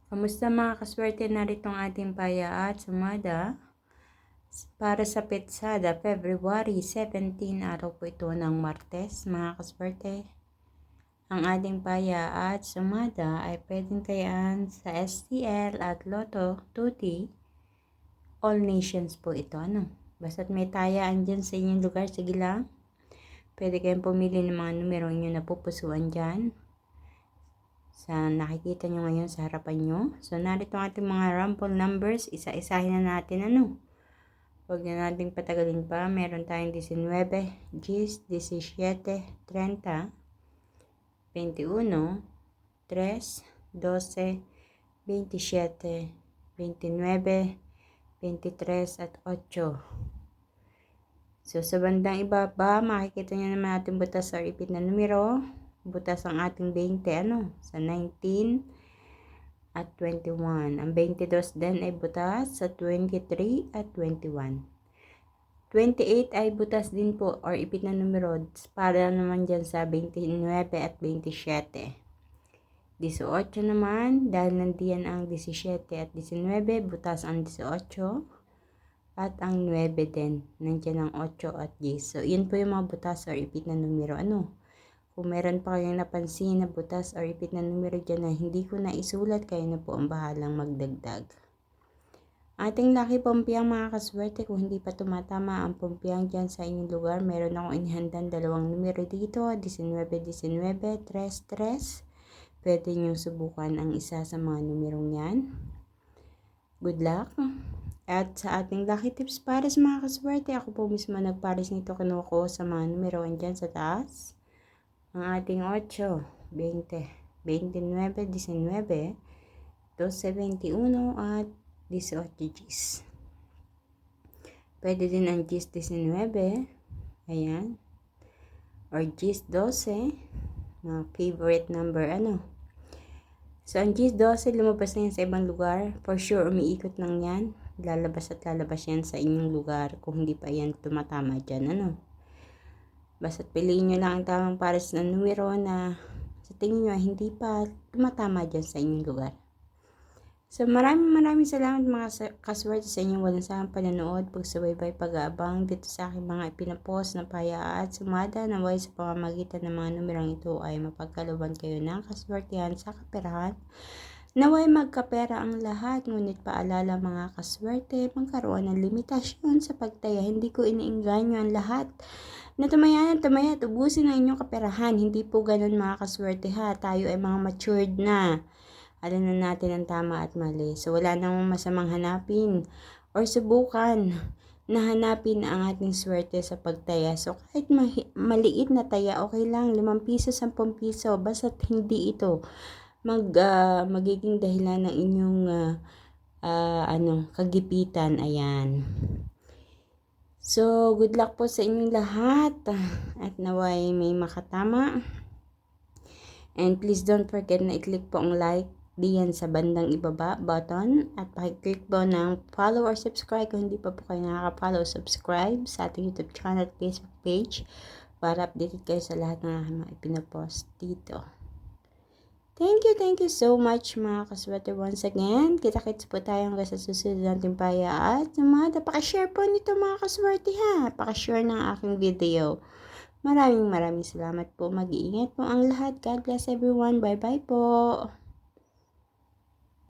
Kamusta mga kaswerte, narito ang ating paya at sumada para sa Petsada, February 17, araw po ito ng Martes. Mga kaswerte, ang ating paya at sumada ay pwedeng tayaan sa STL at Lotto 2T. All nations po ito. Basta't may tayaan dyan sa inyong lugar, sige lang. Pwede kayong pumili ng mga numero nyo na pupusuan dyan. Sa nakikita nyo ngayon sa harapan nyo. So, narito ang ating mga rumble numbers. Isa-isahin na natin Huwag na nating patagalin pa. Meron tayong 19, 10, 17, 30, 21, 3, 12, 27, 29, 23 at 8. So, sa bandang ibaba, makikita nyo naman natin butas or ipit na numero. Butas ang ating 20, sa 19 at 21. Ang 22 din ay butas sa 23 at 21. 28 ay butas din po or ipit na numero para naman dyan sa 29 at 27. 18 naman, dahil nandiyan ang 17 at 19, butas ang 18. At ang 9 din, nandiyan ang 8 at 10. So, yun po yung mga butas or ipit na numero. Kung meron pa kayong napansin na butas or ipit na numero dyan na hindi ko na isulat, kayo na po ang bahalang magdagdag. Ating lucky pompiang mga kaswerte, kung hindi pa tumatama ang pompiang dyan sa inyong lugar, meron akong inihandang dalawang numero dito, 19-19, 3-3. Pwede nyo subukan ang isa sa mga numerong yan. Good luck! At sa ating lucky tips para sa mga kaswerte, ako po mismo nagpares nito, kinuha ko sa mga numero dyan sa taas. Ang ating 8, 20, 29, 19, 2, 21 at 18 Gs. Pwede din ang Gs 19, ayan, or Gs 12, mga favorite number So, ang Gs 12, lumabas na yan sa ibang lugar. For sure, umiikot lang yan. Lalabas at lalabas yan sa inyong lugar kung hindi pa yan tumatama dyan, Basta't piliin nyo lang ang tamang pares na numero na sa tingin nyo hindi pa tumatama dyan sa inyong lugar. So, maraming salamat mga kaswerte sa inyong walang sawang pananood, pagsubaybay, pag-aabang dito sa aking mga ipinapost na paya at sumada na way sa pamamagitan ng mga numerong ito ay mapagkaluban kayo ng kaswertehan sa kaperahan. Naway magkapera ang lahat, ngunit paalala mga kaswerte, magkaroon ng limitasyon sa pagtaya. Hindi ko iniinganyo ang lahat na tumaya at ubusin ang inyong kaperahan. Hindi po ganun mga kaswerte Tayo ay mga matured na. Alam na natin ang tama at mali. So wala namang masamang hanapin or subukan na hanapin ang ating swerte sa pagtaya. So kahit maliit na taya, okay lang. 5 piso, 10 piso. Basta't hindi ito magiging dahilan ng inyong kagipitan. Ayan. So, good luck po sa inyong lahat at naway may makatama. And please don't forget na i-click po ang like diyan sa bandang ibaba button at pakiclick po ng follow or subscribe kung hindi pa po kayo nakaka-follow, subscribe sa ating YouTube channel at Facebook page para updated kayo sa lahat ng mga ipinapost dito. Thank you so much mga kaswerte once again. Kita-kits po tayong sa susunod nating paya at pakishare po nito mga kaswerte Pakishare ng aking video. Maraming salamat po. Mag-iingat po ang lahat. God bless everyone. Bye-bye po.